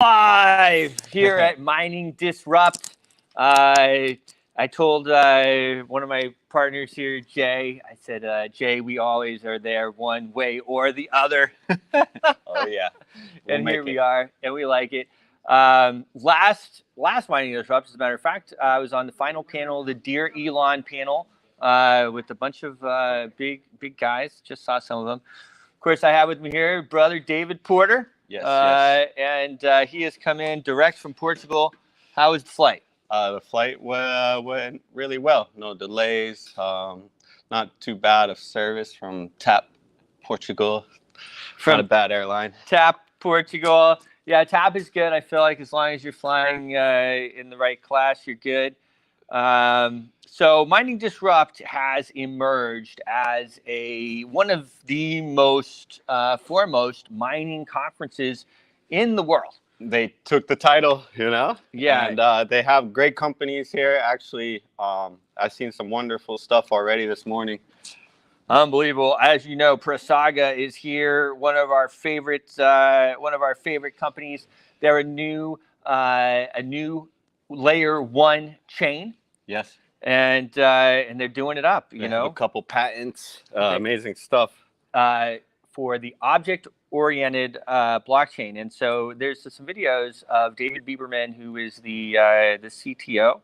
Live here at Mining Disrupt. I told one of my partners here, Jay, I said, Jay, we always are there one way or the other. Oh yeah, we'll And here make we it. are, and we like it. Last Mining Disrupt, as a matter of fact, I was on the final panel, the Dear Elon panel, with a bunch of big guys. Just saw some of them. Of course, I have with me here brother David Porter. Yes. And he has come in direct from Portugal. How was the flight? The flight went really well. No delays. Not too bad of service from TAP Portugal. Not a bad airline. TAP Portugal. Yeah, TAP is good. I feel like as long as you're flying in the right class, you're good. So Mining Disrupt has emerged as one of the most foremost mining conferences in the world. They took the title, Yeah. And they have great companies here. Actually, I've seen some wonderful stuff already this morning. Unbelievable. As you know, Prasaga is here, one of our favorite companies. They're a new layer one chain. Yes. And they're doing it up, They have a couple patents, amazing stuff. For the object-oriented blockchain. And so there's some videos of David Bieberman, who is the CTO,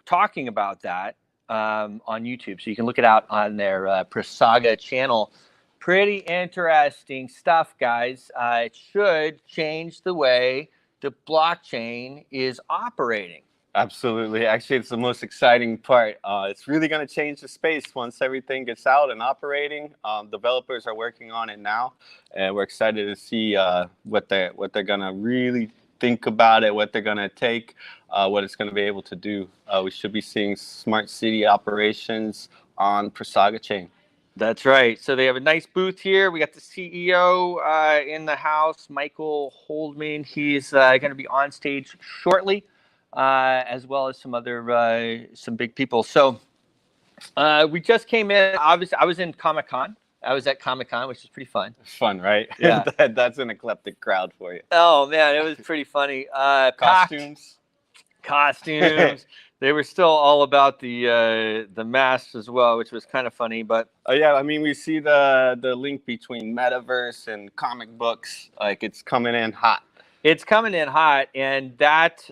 talking about that on YouTube. So you can look it out on their Prasaga channel. Pretty interesting stuff, guys. It should change the way the blockchain is operating. Absolutely. Actually, it's the most exciting part. It's really going to change the space once everything gets out and operating. Developers are working on it now, and we're excited to see what they're going to really think about it, what they're going to take, what it's going to be able to do. We should be seeing smart city operations on Prasaga chain. That's right. So they have a nice booth here. We got the CEO in the house, Michael Holdman. He's going to be on stage shortly. As well as some big people. So we just came in. Obviously, I was in Comic-Con. I was at Comic-Con, which is pretty fun. Fun, right? Yeah. That's an eclectic crowd for you. Oh, man, it was pretty funny. Costumes. They were still all about the masks as well, which was kind of funny. But yeah, I mean, we see the link between metaverse and comic books. Like, it's coming in hot. It's coming in hot, and that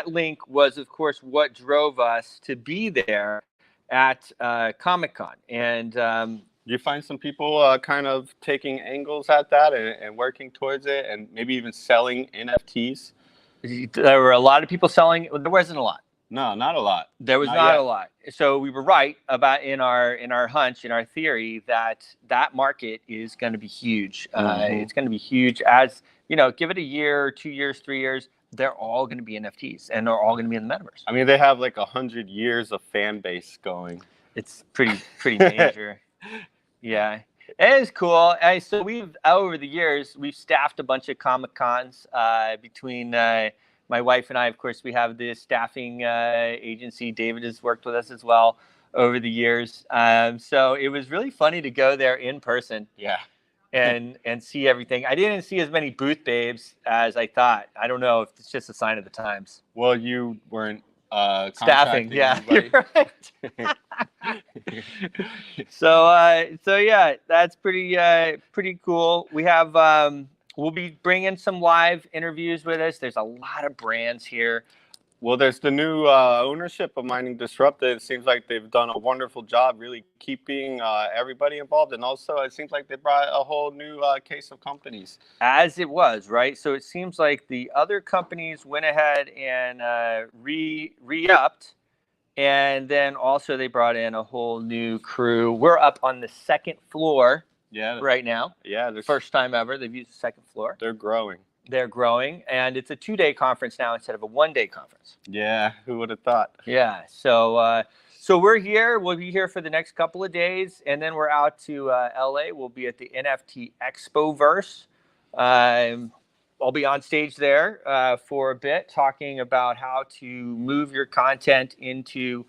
link was, of course, what drove us to be there at Comic-Con. And you find some people kind of taking angles at that and working towards it, and maybe even selling NFTs. There were a lot of people selling. There wasn't a lot. No, not a lot. There was not a lot. So we were right about in our hunch, in our theory, that market is going to be huge. It's going to be huge. As you know, give it a year, 2 years, 3 years, they're all going to be NFTs, and they're all going to be in the metaverse. I mean, they have like 100 years of fan base going. It's pretty major. Yeah, it is cool. So we've over the years we've staffed a bunch of Comic-Cons between. My wife and I, of course, we have this staffing agency. David has worked with us as well over the years. So it was really funny to go there in person. Yeah. And see everything. I didn't see as many booth babes as I thought. I don't know if it's just a sign of the times. Well, you weren't staffing. Yeah, you're right. So yeah, that's pretty cool. We have. We'll be bringing some live interviews with us. There's a lot of brands here. Well, there's the new ownership of Mining Disrupt. It seems like they've done a wonderful job really keeping everybody involved. And also, it seems like they brought a whole new case of companies. As it was, right? So it seems like the other companies went ahead and re-upped. And then also they brought in a whole new crew. We're up on the second floor. Yeah. Right now. Yeah. First time ever. They've used the second floor. They're growing. And it's a 2-day conference now instead of a 1-day conference. Yeah, who would have thought? Yeah. So we're here. We'll be here for the next couple of days, and then we're out to LA. We'll be at the NFT Expoverse. I'll be on stage there for a bit, talking about how to move your content into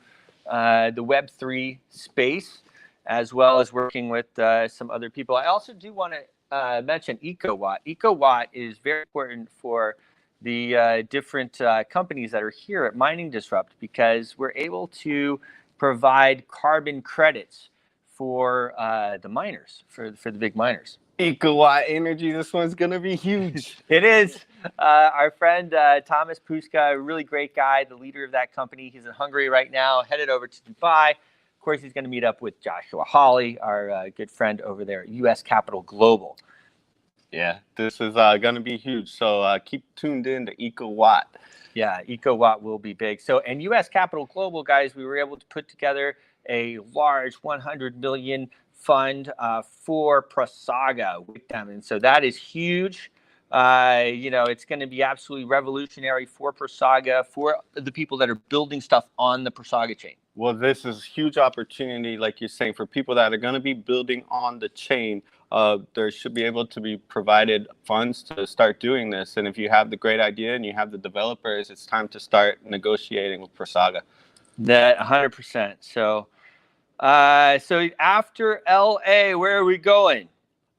the Web3 space, as well as working with some other people. I also do want to mention EcoWatt. EcoWatt is very important for the different companies that are here at Mining Disrupt because we're able to provide carbon credits for the miners, for the big miners. EcoWatt Energy, this one's going to be huge. It is. Our friend Thomas Puska, a really great guy, the leader of that company. He's in Hungary right now, headed over to Dubai. Of course, he's going to meet up with Joshua Hawley, our good friend over there at US Capital Global. Yeah, this is going to be huge. So keep tuned in to EcoWatt. Yeah, EcoWatt will be big. So, and US Capital Global, guys, we were able to put together a large 100 million fund for Prasaga with them. And so that is huge. It's going to be absolutely revolutionary for Prasaga, for the people that are building stuff on the Prasaga chain. Well, this is a huge opportunity, like you're saying, for people that are going to be building on the chain. There should be able to be provided funds to start doing this. And if you have the great idea and you have the developers, it's time to start negotiating with Prasaga. That 100%. So after LA, where are we going?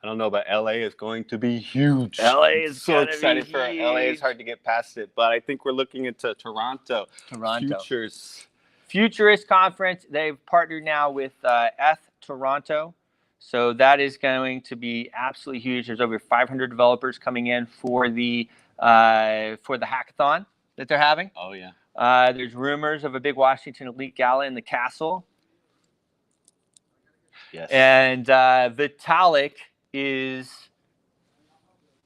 I don't know, but LA is going to be huge. LA is so excited for huge. LA. It's hard to get past it, but I think we're looking into Toronto. Futurist Conference. They've partnered now with Toronto. So that is going to be absolutely huge. There's over 500 developers coming in for the hackathon that they're having. Oh, yeah. There's rumors of a big Washington Elite Gala in the castle. Yes. And Vitalik is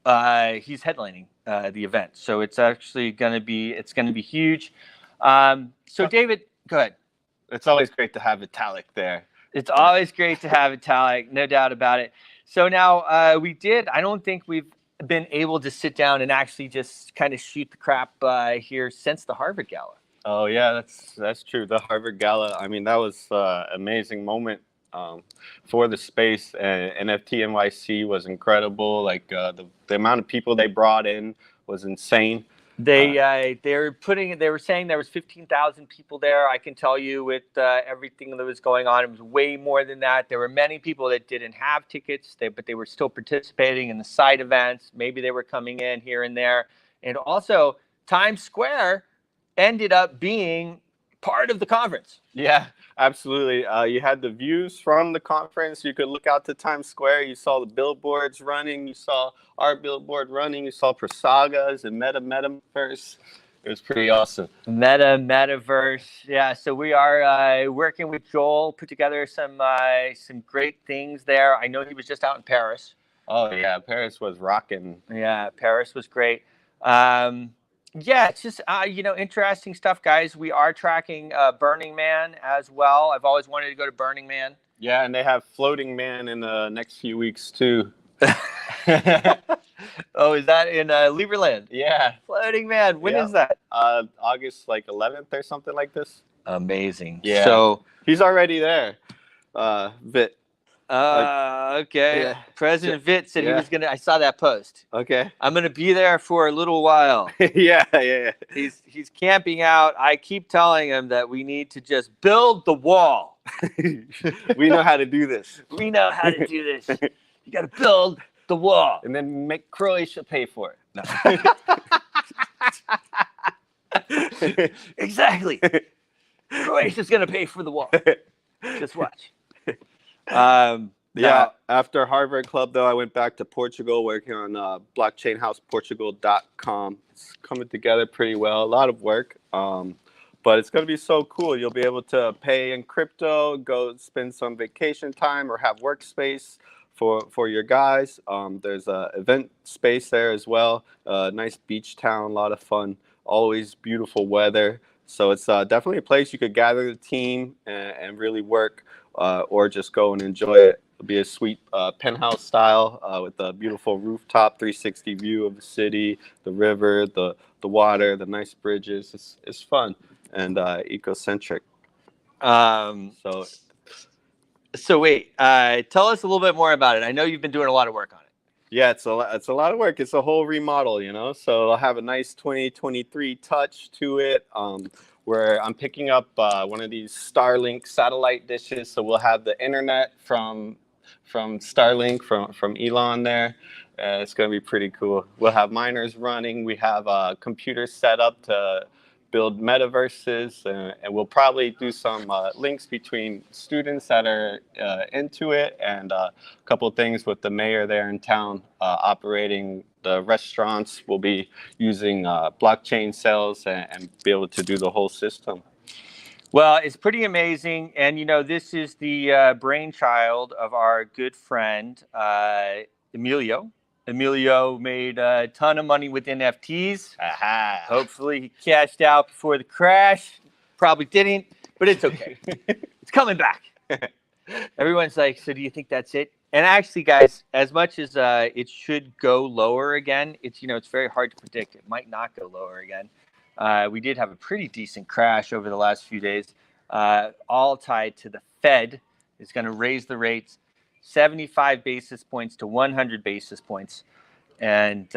he's headlining the event. So it's actually going to be huge. So David, go ahead. It's always great to have Vitalik there. It's always great to have Vitalik, no doubt about it. So now I don't think we've been able to sit down and actually just kind of shoot the crap here since the Harvard Gala. Oh, yeah, that's true. The Harvard Gala, I mean, that was an amazing moment for the space. And NFT NYC was incredible. Like the amount of people they brought in was insane. They were saying there was 15,000 people there. I can tell you with everything that was going on, it was way more than that. There were many people that didn't have tickets, but they were still participating in the side events. Maybe they were coming in here and there. And also, Times Square ended up being part of the conference. Yeah, absolutely. You had the views from the conference. You could look out to Times Square. You saw the billboards running. You saw our billboard running. You saw Prasaga's and Metaverse. It was pretty awesome. Metaverse. Yeah, so we are working with Joel, put together some great things there. I know he was just out in Paris. Oh, yeah, Paris was rocking. Yeah, Paris was great. Yeah, it's just, interesting stuff, guys. We are tracking Burning Man as well. I've always wanted to go to Burning Man. Yeah, and they have Floating Man in the next few weeks, too. Oh, is that in Lieberland? Yeah. Floating Man. When is that? August, 11th or something like this. Amazing. Yeah. So he's already there, Vit. Okay. Yeah. President Vitt said he was gonna. I saw that post. Okay. I'm gonna be there for a little while. Yeah. He's camping out. I keep telling him that we need to just build the wall. We know how to do this. We know how to do this. You got to build the wall, and then make Croatia pay for it. No. Exactly. Croatia's gonna pay for the wall. Just watch. Yeah, after Harvard Club, though, I went back to Portugal, working on blockchainhouseportugal.com. It's coming together pretty well. A lot of work, but it's going to be so cool. You'll be able to pay in crypto, go spend some vacation time, or have workspace for your guys. There's a event space there as well. Nice beach town, a lot of fun. Always beautiful weather. So it's definitely a place you could gather the team and really work. Or just go and enjoy it. It'll be a sweet penthouse style with a beautiful rooftop 360 view of the city, the river, the water, the nice bridges. It's fun and eco-centric. So wait, tell us a little bit more about it. I know you've been doing a lot of work on it. Yeah, it's a lot of work. It's a whole remodel, So I'll have a nice 2023 touch to it. Where I'm picking up one of these Starlink satellite dishes. So we'll have the internet from from Starlink from Elon there. It's going to be pretty cool. We'll have miners running. We have computers set up to build metaverses, and we'll probably do some links between students that are into it, and a couple of things with the mayor there in town operating the restaurants. We'll be using blockchain cells and be able to do the whole system. Well, it's pretty amazing. And, you know, this is the brainchild of our good friend, Emilio. Emilio made a ton of money with NFTs. Aha. Hopefully he cashed out before the crash. Probably didn't, but it's okay. It's coming back. Everyone's like, so do you think that's it? And actually, guys, as much as it should go lower again, it's very hard to predict. It might not go lower again. We did have a pretty decent crash over the last few days, all tied to the Fed is going to raise the rates 75 basis points to 100 basis points. And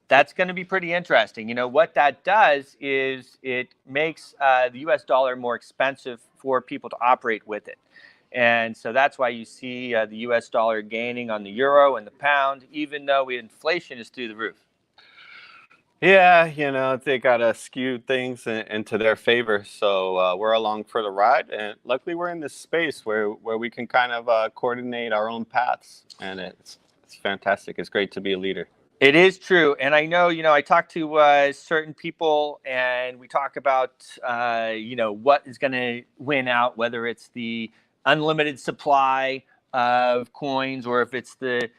that's going to be pretty interesting. You know, what that does is it makes the US dollar more expensive for people to operate with it. And so that's why you see the US dollar gaining on the euro and the pound, even though inflation is through the roof. Yeah, they got to skew things into their favor. So we're along for the ride. And luckily, we're in this space where we can kind of coordinate our own paths. And it's fantastic. It's great to be a leader. It is true. And I know, I talk to certain people and we talk about, what is going to win out, whether it's the unlimited supply of coins or if it's the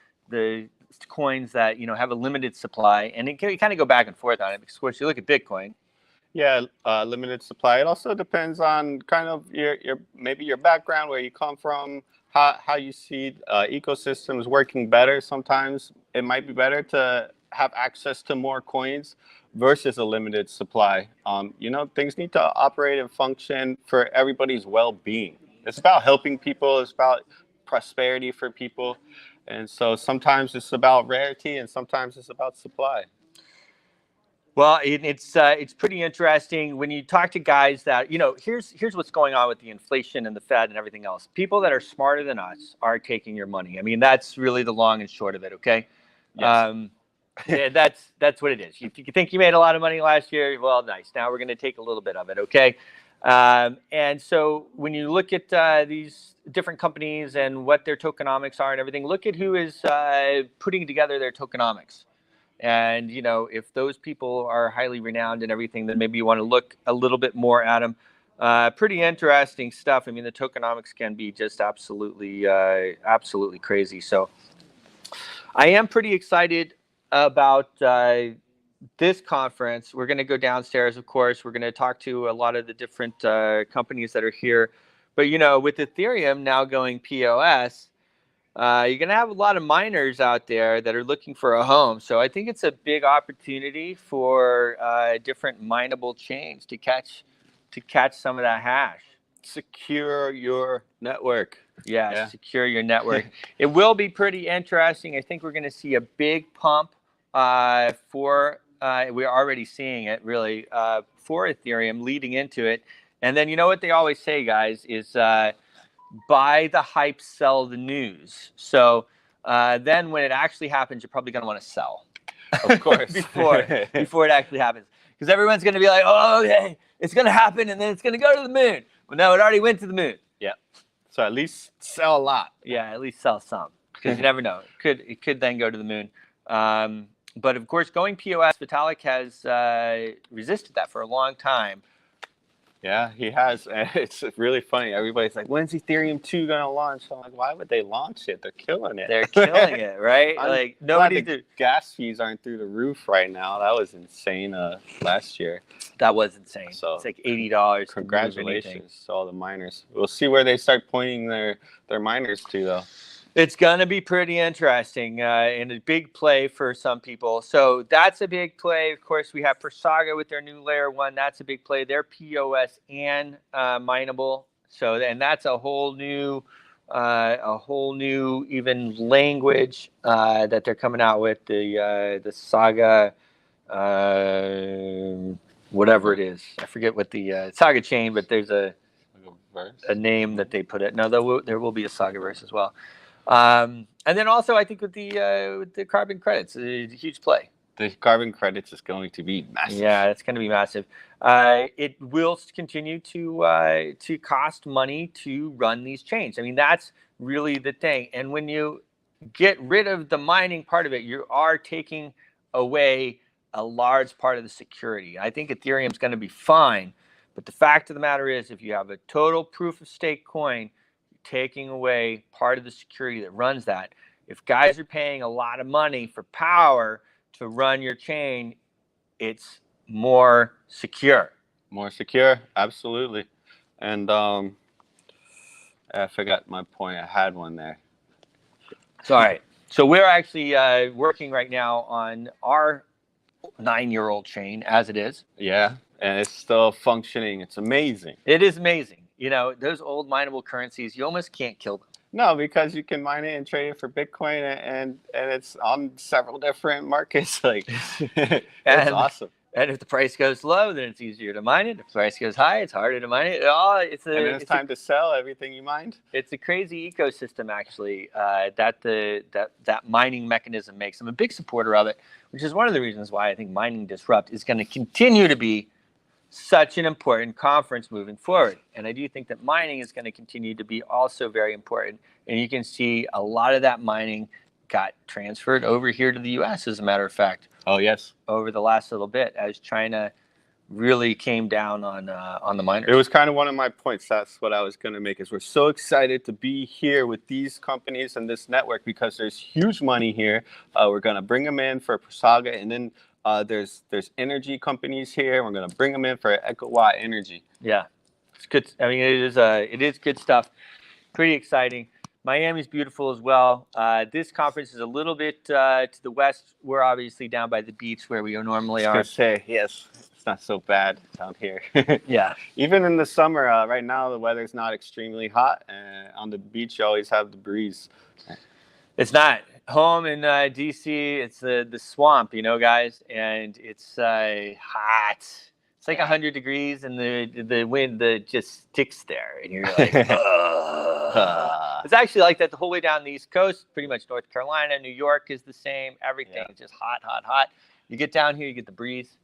coins that have a limited supply, and it can kind of go back and forth on it because of course you look at Bitcoin. Yeah, limited supply. It also depends on kind of your maybe your background, where you come from, how you see ecosystems working better. Sometimes it might be better to have access to more coins versus a limited supply. Things need to operate and function for everybody's well-being. It's about helping people. It's about prosperity for people. And so sometimes it's about rarity and sometimes it's about supply. Well, it's pretty interesting when you talk to guys that, here's what's going on with the inflation and the Fed and everything else. People that are smarter than us are taking your money. I mean, that's really the long and short of it. Okay. Yes. Yeah, that's what it is. You think you made a lot of money last year? Well, nice. Now we're going to take a little bit of it. Okay. And so when you look at these different companies and what their tokenomics are and everything, look at who is putting together their tokenomics. And, if those people are highly renowned and everything, then maybe you want to look a little bit more at them. Pretty interesting stuff. I mean, the tokenomics can be just absolutely crazy. So I am pretty excited about this conference. We're going to go downstairs, of course. We're going to talk to a lot of the different companies that are here. But, with Ethereum now going POS, you're going to have a lot of miners out there that are looking for a home. So I think it's a big opportunity for different mineable chains to catch some of that hash. Secure your network. Yeah, secure your network. It will be pretty interesting. I think we're going to see a big pump we're already seeing it really for Ethereum leading into it. And then what they always say, guys, is buy the hype, sell the news. So then when it actually happens, you're probably going to want to sell. Of course. before it actually happens. Because everyone's going to be like, oh, okay, it's going to happen and then it's going to go to the moon. Well, no, it already went to the moon. Yeah. So at least sell a lot. Yeah, at least sell some. Because you never know. It could then go to the moon. But of course, going POS, Vitalik has resisted that for a long time. Yeah, he has. It's really funny. Everybody's like, when's Ethereum 2 going to launch? I'm like, why would they launch it? They're killing it. They're killing it, right? Like the gas fees aren't through the roof right now. That was insane last year. That was insane. So it's like $80. Congratulations to all the miners. We'll see where they start pointing their miners to, though. It's going to be pretty interesting and a big play for some people. So that's a big play. Of course, we have Persaga with their new layer 1. That's a big play. They're POS and mineable. So, and that's a whole new even language that they're coming out with, the Saga, whatever it is. I forget what the Saga chain, but there's a name that they put it. No, there will be a Sagaverse as well. And then also, I think with the carbon credits, a huge play. The carbon credits is going to be massive. Yeah, it's going to be massive. It will continue to cost money to run these chains. I mean, that's really the thing. And when you get rid of the mining part of it, you are taking away a large part of the security. I think Ethereum's going to be fine, but the fact of the matter is, if you have a total proof of stake coin, you're taking away part of the security that runs that. If guys are paying a lot of money for power to run your chain, it's more secure. More secure, absolutely. And I forgot my point. I had one there. It's all right. So we're actually working right now on our 9-year-old chain as it is. Yeah, and it's still functioning. It's amazing. It is amazing. You know, those old mineable currencies, you almost can't kill them. No, because you can mine it and trade it for Bitcoin, and it's on several different markets. Like, it's awesome. And if the price goes low, then it's easier to mine it. If the price goes high, it's harder to mine it. And then it's time to sell everything you mined. It's a crazy ecosystem, actually, that mining mechanism makes. I'm a big supporter of it, which is one of the reasons why I think Mining Disrupt is going to continue to be such an important conference moving forward. And I do think that mining is going to continue to be also very important. And you can see a lot of that mining got transferred over here to the US, as a matter of fact. Oh, yes. Over the last little bit, as China really came down on the miners. It was kind of one of my points. That's what I was going to make, is we're so excited to be here with these companies and this network because there's huge money here. We're going to bring them in for Saga, and then there's energy companies here. We're going to bring them in for EcoWatt Energy. Yeah, it's good. I mean, it is good stuff. Pretty exciting. Miami's beautiful as well. This conference is a little bit to the west. We're obviously down by the beach where we normally are. I was gonna say, yes, it's not so bad down here. Yeah. Even in the summer, right now the weather's not extremely hot. On the beach, you always have the breeze. It's not. Home in DC, it's the swamp, you know, guys, and it's hot. It's like 100 degrees, and the wind that just sticks there, and you're like, It's actually like that the whole way down the East Coast, pretty much North Carolina, New York is the same. Everything is just hot, hot, hot. You get down here, you get the breeze,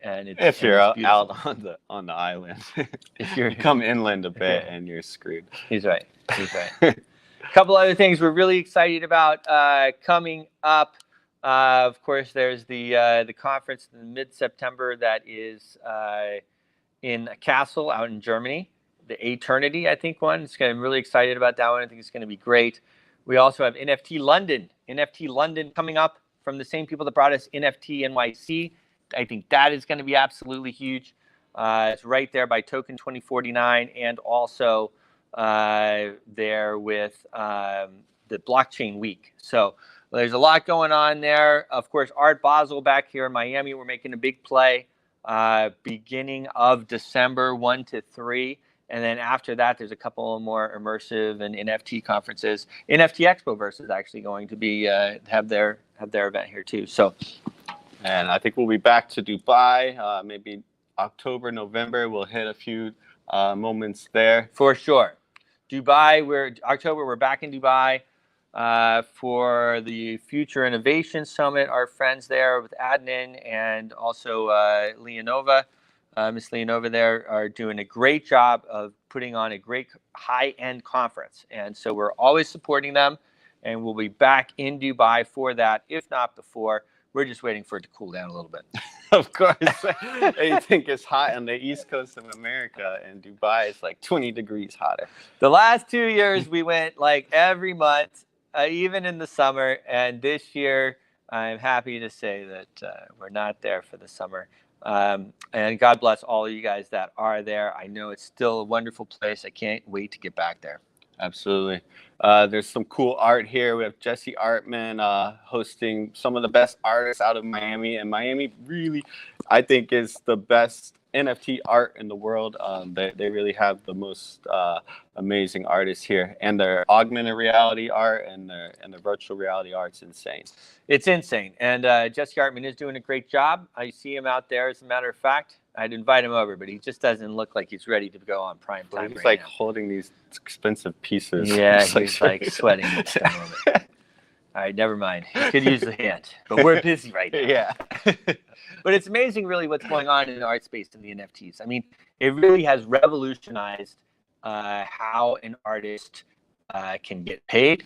and it's if you're it's out on the island, if you come inland a bit, and you're screwed. He's right. He's right. A couple other things we're really excited about coming up. Of course, there's the conference in mid-September that is in a castle out in Germany, the Eternity, I think one. I'm really excited about that one. I think it's going to be great. We also have NFT London coming up from the same people that brought us NFT NYC. I think that is going to be absolutely huge. It's right there by Token 2049, and also there with the Blockchain Week. So there's a lot going on there. Of course, Art Basel back here in Miami, we're making a big play beginning of December 1 to 3. And then after that, there's a couple more immersive and NFT conferences. NFT Expoverse is actually going to be have their event here too. So, and I think we'll be back to Dubai maybe October, November. We'll hit a few moments there for sure. Dubai, we're back in Dubai for the Future Innovation Summit. Our friends there with Adnan and also Leonova. Miss Leonova there are doing a great job of putting on a great high-end conference. And so we're always supporting them, and we'll be back in Dubai for that, if not before. We're just waiting for it to cool down a little bit. Of course. You think it's hot on the East Coast of America, and Dubai is like 20 degrees hotter. The last 2 years, we went like every month, even in the summer. And this year, I'm happy to say that we're not there for the summer. And God bless all of you guys that are there. I know it's still a wonderful place. I can't wait to get back there. Absolutely. There's some cool art here. We have Jesse Artman hosting some of the best artists out of Miami. And Miami really, I think, is the best NFT art in the world. They really have the most amazing artists here, and their augmented reality art and their virtual reality art's insane. It's insane. And Jesse Hartman is doing a great job. I see him out there, as a matter of fact. I'd invite him over, but he just doesn't look like he's ready to go on prime time. He's right like holding these expensive pieces. Yeah, he's like sweating at the moment. All right, never mind. He could use a hand, but we're busy right now. Yeah. But it's amazing, really, what's going on in the art space and the NFTs. I mean, it really has revolutionized how an artist can get paid.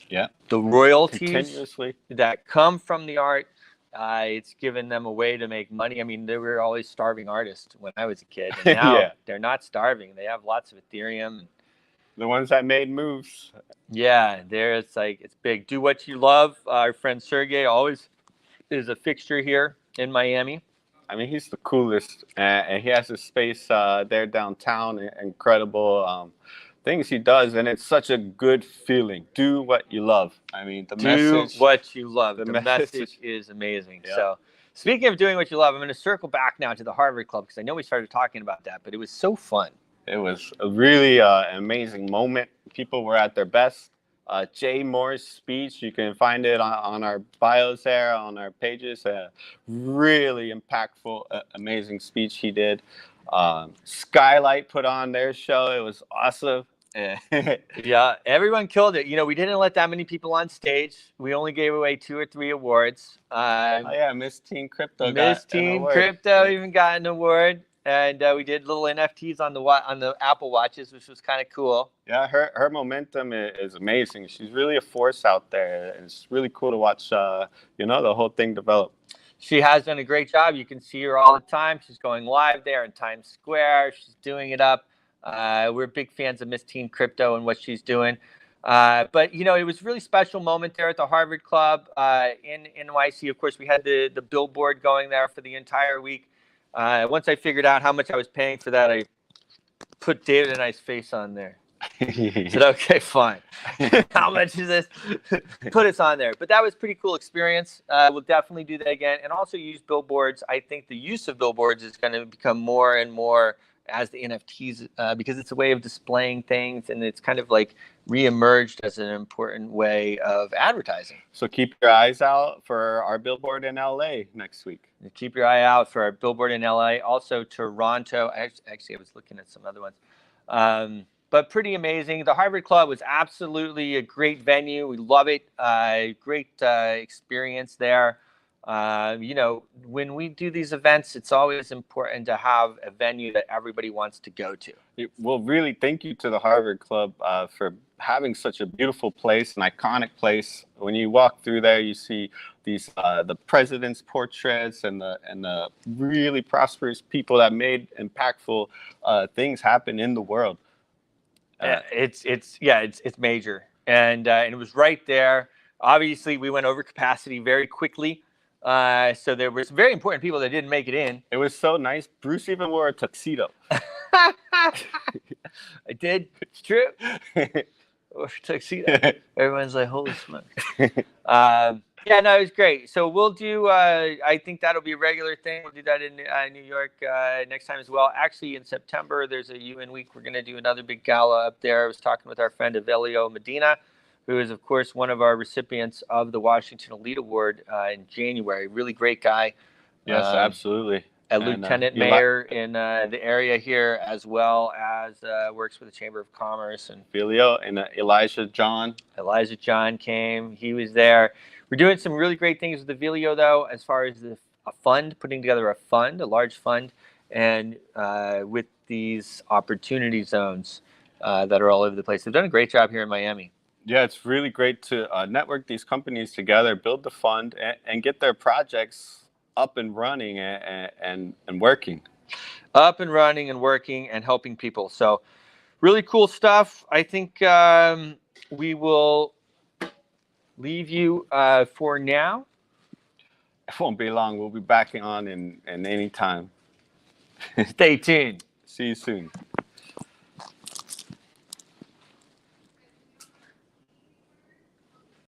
Yeah. The royalties Continuously that come from the art, it's given them a way to make money. I mean, they were always starving artists when I was a kid, and now Yeah. they're not starving. They have lots of Ethereum. The ones that made moves. Yeah, it's like, it's big. Do what you love. Our friend Sergey always is a fixture here in Miami. I mean, he's the coolest, and he has a space there downtown. Incredible things he does, and it's such a good feeling. Do what you love. I mean, the message. Do what you love. The message- message is amazing. Yeah. So, speaking of doing what you love, I'm going to circle back now to the Harvard Club, because I know we started talking about that, but it was so fun. It was a really amazing moment. People were at their best. Jay Moore's speech, you can find it on our bios there, on our pages. Really impactful, amazing speech he did. Skylight put on their show. It was awesome. Yeah, everyone killed it. You know, we didn't let that many people on stage. We only gave away 2 or 3 awards. Oh yeah, Miss Teen Crypto. Miss got an Teen award. Crypto even got an award. And we did little NFTs on the Apple Watches, which was kind of cool. Yeah, her momentum is amazing. She's really a force out there. It's really cool to watch, the whole thing develop. She has done a great job. You can see her all the time. She's going live there in Times Square. She's doing it up. We're big fans of Miss Teen Crypto and what she's doing. But, it was a really special moment there at the Harvard Club in NYC. Of course, we had the billboard going there for the entire week. Once I figured out how much I was paying for that, I put David and I's face on there. I said, okay, fine. How much is this? Put us on there. But that was a pretty cool experience. We'll definitely do that again. And also use billboards. I think the use of billboards is going to become more and more as the NFTs, because it's a way of displaying things, and it's kind of like reemerged as an important way of advertising. So keep your eyes out for our billboard in LA next week. Keep your eye out for our billboard in LA. Also Toronto. Actually, I was looking at some other ones. But pretty amazing. The Harvard Club was absolutely a great venue. We love it. Great experience there. When we do these events, it's always important to have a venue that everybody wants to go to. Well, really, thank you to the Harvard Club for having such a beautiful place, an iconic place. When you walk through there, you see these the president's portraits and the really prosperous people that made impactful things happen in the world. It's major, and it was right there. Obviously, we went over capacity very quickly. So there were some very important people that didn't make it in. It was so nice. Bruce even wore a tuxedo. I did. It's true. Or tuxedo. Everyone's like, holy smokes. It was great. So we'll do, I think that'll be a regular thing. We'll do that in New York next time as well. Actually, in September, there's a UN week. We're going to do another big gala up there. I was talking with our friend Avelio Medina, who is, of course, one of our recipients of the Washington Elite Award in January. Really great guy. Yes, absolutely. A lieutenant mayor in the area here, as well as works with the Chamber of Commerce. And Filio and Elijah John. Elijah John came. He was there. We're doing some really great things with the Vilio, though, as far as a fund, putting together a large fund, and with these opportunity zones that are all over the place. They've done a great job here in Miami. Yeah, it's really great to network these companies together, build the fund, and get their projects up and running and working. Up and running and working and helping people. So really cool stuff. I think we will leave you for now. It won't be long. We'll be back on in any time. Stay tuned. See you soon.